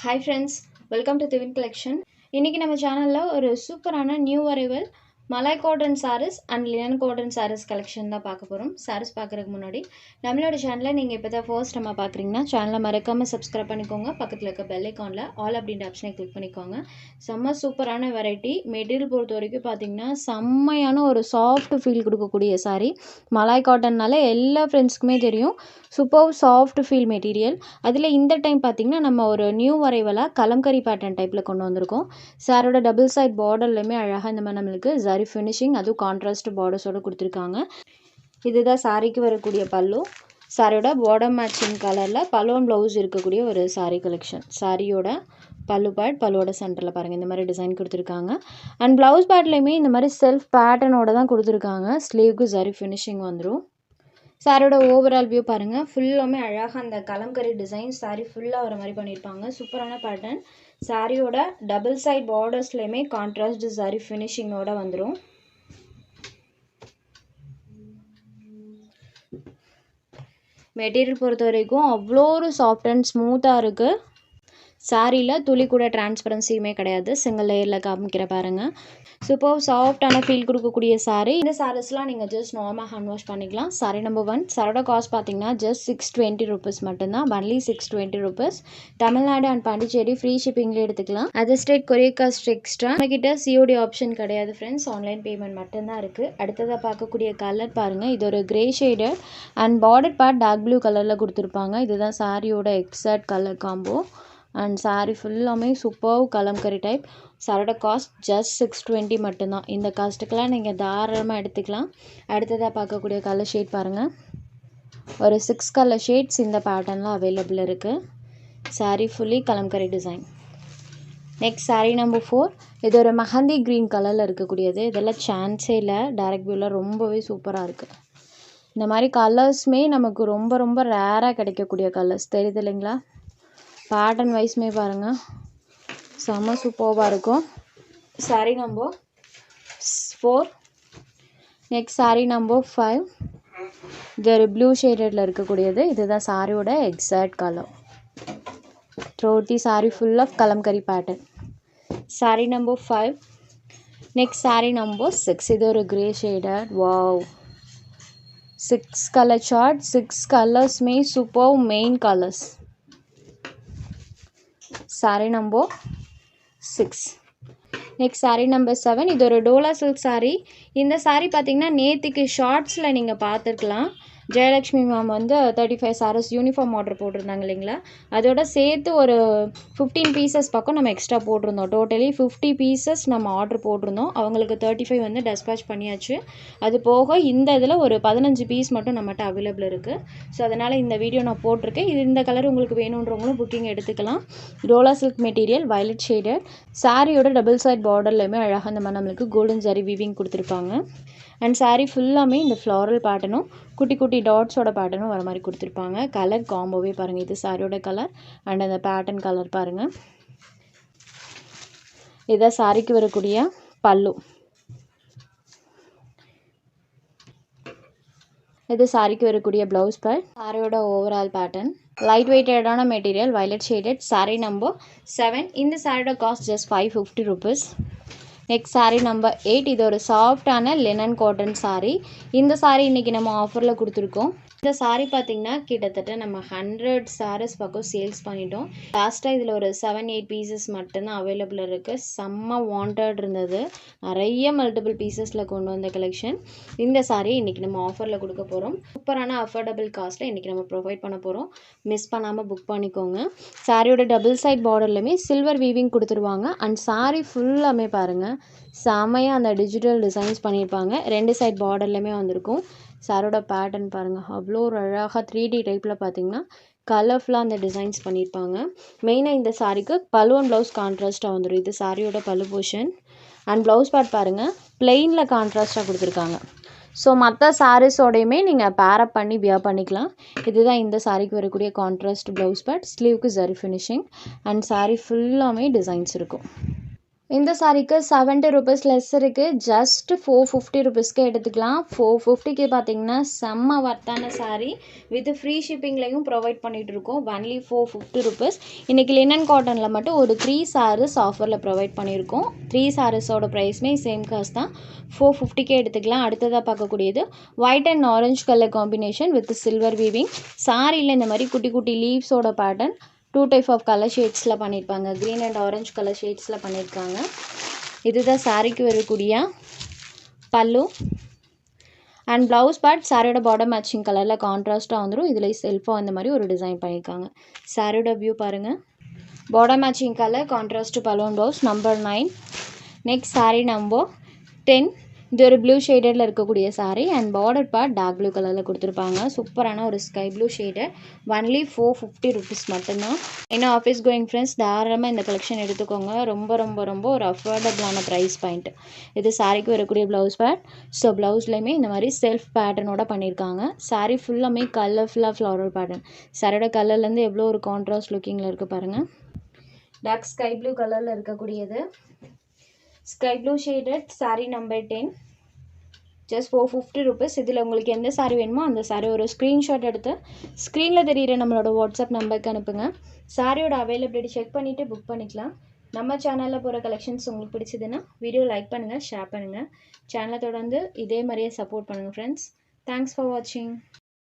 Hi friends, welcome to Divin Collection. இன்னைக்கு நம்ம சேனல்ல ஒரு சூப்பரான new arrival malai cotton sarees and linen cotton sarees collection தான் பார்க்க போறோம். sarees பார்க்கறதுக்கு முன்னாடி நம்மளோட சேனலை நீங்க இப்போதான் ஃபர்ஸ்ட் நம்ம பார்க்குறீங்கன்னா சேனலை மறக்காம சப்ஸ்கிரைப் பண்ணிக்கோங்க. பக்கத்தில் இருக்க பெல் ஐகான்ல ஆல் அப்படின்ற ஆப்ஷனை கிளிக் பண்ணிக்கோங்க. செம்ம சூப்பரான வெரைட்டி. மெட்டீரியல் பொறுத்த வரைக்கும் பார்த்தீங்கன்னா செம்மையான ஒரு சாஃப்ட் ஃபீல் கொடுக்கக்கூடிய saree. மலாய் காட்டன்னால எல்லா ஃப்ரெண்ட்ஸ்க்குமே தெரியும். Super soft feel material. அதில் இந்த டைம் பார்த்தீங்கன்னா நம்ம ஒரு நியூ வரைவலாக கலம்கரி பேட்டர்ன் டைப்பில் கொண்டு வந்திருக்கோம். சாரோட டபுள் சைட் பார்டர்லையுமே அழகாக இந்த மாதிரி நம்மளுக்கு ஜரி ஃபினிஷிங், அதுவும் கான்ட்ராஸ்ட் பார்டர்ஸோடு கொடுத்துருக்காங்க. இதுதான் சாரிக்கு வரக்கூடிய பல்லு. சாரியோட பார்டர் மேட்சிங் கலரில் பல்லுவன் ப்ளவுஸ் இருக்கக்கூடிய ஒரு சாரீ கலெக்ஷன். சாரியோட பல்லு பேட், பல்லுவோட சென்டரில் பாருங்கள் இந்த மாதிரி டிசைன் கொடுத்துருக்காங்க. அண்ட் ப்ளவுஸ் பேட்லேயுமே இந்த மாதிரி செல்ஃப் பேட்டர்னோட தான் கொடுத்துருக்காங்க. ஸ்லீவுக்கு ஜரி ஃபினிஷிங் வந்துடும். சாரியோட ஓவரால் வியூ பாருங்கள். ஃபுல்லாமே அழகாக அந்த கலம்கரி டிசைன் சாரி ஃபுல்லாக வர மாதிரி பண்ணியிருப்பாங்க. சூப்பரான பேட்டர்ன். சாரியோட டபுள் சைட் பார்டர்ஸ்லேயுமே கான்ட்ராஸ்ட் சாரி ஃபினிஷிங்கோட வந்துடும். மெட்டீரியல் பொறுத்த வரைக்கும் அவ்வளோ ஒரு சாஃப்ட் அண்ட் ஸ்மூத்தாக இருக்குது. சாரியில் துளி கூட டிரான்ஸ்பரன்சியுமே கிடையாது. சிங்கிள் லேயரில் காமிக்கிற பாருங்கள். சூப்பர் சாஃப்டான ஃபீல் கொடுக்கக்கூடிய சாரீ. இந்த சாரீஸ்லாம் நீங்கள் ஜஸ்ட் நார்மலாக ஹேண்ட் வாஷ் பண்ணிக்கலாம். சாரீ நம்பர் 1. சாரோட காஸ்ட் பார்த்தீங்கன்னா ஜஸ்ட் 620 rupees மட்டும்தான். Only 620 rupees. Tamil Nadu and Pondicherry free ஷிப்பிங்கில் எடுத்துக்கலாம். Other state courier cost extra. நம்மக்கிட்ட சிஓடி ஆப்ஷன் கிடையாது ஃப்ரெண்ட்ஸ். ஆன்லைன் பேமெண்ட் மட்டும்தான் இருக்குது. அடுத்ததாக பார்க்கக்கூடிய கலர் பாருங்கள். இது ஒரு grey shaded and border part dark blue கலரில் கொடுத்துருப்பாங்க. இதுதான் சாரியோட exact colour combo. And sari ஃபுல்லாமே சூப்பர் கலம்கரி டைப். சாரோட காஸ்ட் ஜஸ்ட் 620 மட்டும்தான். இந்த காஸ்ட்டுக்கெல்லாம் நீங்கள் தாராளமாக எடுத்துக்கலாம். அடுத்ததாக பார்க்கக்கூடிய கலர் ஷேட் பாருங்கள். ஒரு 6 கலர் ஷேட்ஸ் இந்த பேட்டர்னில் அவைலபிள் இருக்குது. Sari fully kalamkari design. Next sari number 4. இது ஒரு மெஹந்தி க்ரீன் கலரில் இருக்கக்கூடியது. இதெல்லாம் சான்ஸே இல்லை. டைரக்ட் வியூவில் ரொம்பவே சூப்பராக இருக்குது. இந்த மாதிரி கலர்ஸுமே நமக்கு ரொம்ப ரொம்ப ரேராக கிடைக்கக்கூடிய கலர்ஸ் தெரியுது இல்லைங்களா? பேட்டர்ன் வைஸ்மே பாருங்கள் செம்ம சூப்பராக இருக்கும். Sari number 4. Next sari number 5. இது ஒரு ப்ளூ ஷேடடில் இருக்கக்கூடியது. இதுதான் சாரியோட exact colour. Throughout the sari full of kalamkari pattern. Sari number 5. Next sari number 6. இது ஒரு grey shaded. Wow, 6 colour chart. 6 கலர்ஸ்மே super main colours. Sari number 6. Next sari number 7. இது ஒரு டோலா சில்க் சாரீ. இந்த சாரீ பார்த்தீங்கன்னா நேற்றுக்கு ஷார்ட்ஸில் நீங்கள் பார்த்துருக்கலாம். ஜெயலக்ஷ்மி மேம் வந்து 35 சாரீஸ் யூனிஃபார்ம் ஆர்டர் போட்டிருந்தாங்க இல்லைங்களா? அதோட சேர்த்து ஒரு 15 பீசஸ் பக்கம் நம்ம எக்ஸ்ட்ரா போட்டிருந்தோம். டோட்டலி 50 பீசஸ் நம்ம ஆர்டர் போட்டிருந்தோம். அவங்களுக்கு 35 வந்து டெஸ்பேச் பண்ணியாச்சு. அது போக இந்த இதில் ஒரு 15 பீஸ் மட்டும் நம்மகிட்ட அவைலபிள் இருக்குது. ஸோ அதனால் இந்த வீடியோ நான் போட்டிருக்கேன். இது இந்த கலர் உங்களுக்கு வேணுன்றவங்களும் புக்கிங் எடுத்துக்கலாம். Dola silk material, violet shaded. சாரியோட டபுள் சைட் பார்டர்லையுமே அழகாக இந்த மாதிரி நம்மளுக்கு கோல்டன் ஜரி வீவிங் கொடுத்துருப்பாங்க. அண்ட் சாரீ ஃபுல்லாமே இந்த ஃப்ளாரல் பேட்டர்னும் குட்டி குட்டி டாட்ஸோட பேட்டர்னும் வர மாதிரி கொடுத்துருப்பாங்க. கலர் காம்போவே பாருங்கள். இது சாரியோட கலர் அண்ட் அந்த பேட்டர்ன் கலர் பாருங்கள். இதுதான் சாரிக்கு வரக்கூடிய பல்லு. இது சாரிக்கு வரக்கூடிய ப்ளவுஸ் பேட். சாரியோட ஓவரால் பேட்டர்ன் லைட் வெயிட்டடான material, violet shaded. Sari number 7. இந்த சாரியோட cost just 550 rupees. Next sari number 8. இது ஒரு சாஃப்டான லினன் காட்டன் சாரீ. இந்த சாரீ இன்றைக்கி நம்ம ஆஃபரில் கொடுத்துருக்கோம். இந்த சாரீ பார்த்திங்கன்னா கிட்டத்தட்ட நம்ம 100 sarees பக்கம் சேல்ஸ் பண்ணிட்டோம். லாஸ்ட்டாக இதில் ஒரு 7-8 பீசஸ் மட்டும்தான் அவைலபிள் இருக்குது. செம்ம வாண்டட் இருந்தது. நிறைய மல்டிபிள் பீசஸில் கொண்டு வந்த கலெக்ஷன். இந்த சாரீ இன்றைக்கி நம்ம ஆஃபரில் கொடுக்க போகிறோம். சூப்பரான அஃபோர்டபுள் காஸ்ட்டில் இன்றைக்கி நம்ம ப்ரொவைட் பண்ண போகிறோம். மிஸ் பண்ணாமல் புக் பண்ணிக்கோங்க. சாரியோட டபுள் சைட் பார்டர்லையுமே சில்வர் வீவிங் கொடுத்துருவாங்க. அண்ட் சாரீ ஃபுல்லாமே பாருங்கள் செம்மையாக அந்த டிஜிட்டல் டிசைன்ஸ் பண்ணியிருப்பாங்க. 2 சைட் பார்டர்லையுமே வந்திருக்கும். சாரோட பேட்டர்ன் பாருங்கள் அவ்வளோ ஒரு அழகாக 3D டைப்பில் பார்த்தீங்கன்னா கலர்ஃபுல்லாக அந்த டிசைன்ஸ் பண்ணியிருப்பாங்க. மெயினாக இந்த சாரீக்கு பல்லுவன் ப்ளவுஸ் கான்ட்ராஸ்ட்டாக வந்துடும். இது சாரியோட பல்லு போர்ஷன். அண்ட் ப்ளவுஸ் பார்ட் பாருங்கள் பிளெயினில் கான்ட்ராஸ்ட்டாக கொடுத்துருக்காங்க. ஸோ மற்ற சாரீஸோடையுமே நீங்கள் பேரப் பண்ணி வியர் பண்ணிக்கலாம். இதுதான் இந்த சாரீக்கு வரக்கூடிய கான்ட்ராஸ்ட் ப்ளவுஸ் பார்ட். ஸ்லீவுக்கு ஜரி ஃபினிஷிங் அண்ட் சாரீ ஃபுல்லாமே டிசைன்ஸ் இருக்கும். இந்த சாரீக்கு 70 ருபீஸ் லெஸ் இருக்குது. ஜஸ்ட் 450 ருபீஸ்க்கு எடுத்துக்கலாம். 450க்கு பார்த்தீங்கன்னா செம்ம வர்த்தான சாரீ வித் ஃப்ரீ ஷிப்பிங்லேயும் ப்ரொவைட் பண்ணிகிட்ருக்கோம். Only 450 rupees. இன்றைக்கி லினன் காட்டனில் மட்டும் ஒரு 3 சாரீஸ் ஆஃபரில் ப்ரொவைட் பண்ணியிருக்கோம். 3 சாரீஸோட ப்ரைஸுமே சேம் காஸ்ட் தான். 450க்கே எடுத்துக்கலாம். அடுத்ததாக பார்க்கக்கூடியது white and orange colour combination with silver weaving. சாரியில் இந்த மாதிரி குட்டி குட்டி லீவ்ஸோட பேட்டர்ன் 2 டைப் ஆஃப் கலர் ஷேட்ஸில் பண்ணியிருப்பாங்க. க்ரீன் அண்ட் ஆரஞ்சு கலர் ஷேட்ஸில் பண்ணியிருக்காங்க. இதுதான் சாரீக்கு வரக்கூடிய பல்லு அண்ட் ப்ளவுஸ் பார்ட். சாரியோட பாட்டம் மேட்சிங் கலரில் கான்ட்ராஸ்ட்டாக வந்துடும். இதில் செல்ஃபாக இந்த மாதிரி ஒரு டிசைன் பண்ணியிருக்காங்க. சாரியோட வியூ பாருங்கள். Bottom matching colour contrast pallu and blouse. Number 9. Next sari number 10. இது ஒரு ப்ளூ ஷேடடில் இருக்கக்கூடிய sari and border part dark blue கலரில் கொடுத்துருப்பாங்க. சூப்பரான ஒரு sky blue shaded. Only 450 rupees மட்டும்தான். ஏன்னா ஆஃபீஸ் கோயிங் ஃப்ரெண்ட்ஸ் தாராளமாக இந்த கலெக்ஷன் எடுத்துக்கோங்க. ரொம்ப ரொம்ப ரொம்ப ஒரு அஃபோர்டபுளான ப்ரைஸ் பாயிண்ட். இது சாரீக்கு வரக்கூடிய ப்ளவுஸ் பார்ட். ஸோ ப்ளவுஸ்லையுமே இந்த மாதிரி செல்ஃப் பேட்டர்னோட பண்ணியிருக்காங்க. சாரீ ஃபுல்லாமே கலர்ஃபுல்லாக ஃப்ளாரல் பேட்டர்ன். சாரியோட கலர்லேருந்து எவ்வளோ ஒரு கான்ட்ராஸ்ட் லுக்கிங்கில் இருக்குது பாருங்கள். டார்க் ஸ்கை ப்ளூ கலரில் இருக்கக்கூடியது sky blue shaded sari number 10. Just 450 rupees. இதில் உங்களுக்கு எந்த சாரீ வேணுமோ அந்த சாரீ ஒரு ஸ்க்ரீன்ஷாட் எடுத்து ஸ்க்ரீனில் தெரிகிற நம்மளோட வாட்ஸ்அப் நம்பருக்கு அனுப்புங்க. சாரியோட அவைலபிலிட்டி செக் பண்ணிவிட்டு புக் பண்ணிக்கலாம். நம்ம சேனலில் போகிற கலெக்ஷன்ஸ் உங்களுக்கு பிடிச்சதுன்னா வீடியோ லைக் பண்ணுங்கள், ஷேர் பண்ணுங்கள். சேனலை தொடர்ந்து இதே மாதிரியே சப்போர்ட் பண்ணுங்கள் ஃப்ரெண்ட்ஸ். தேங்க்ஸ் ஃபார் வாட்சிங்.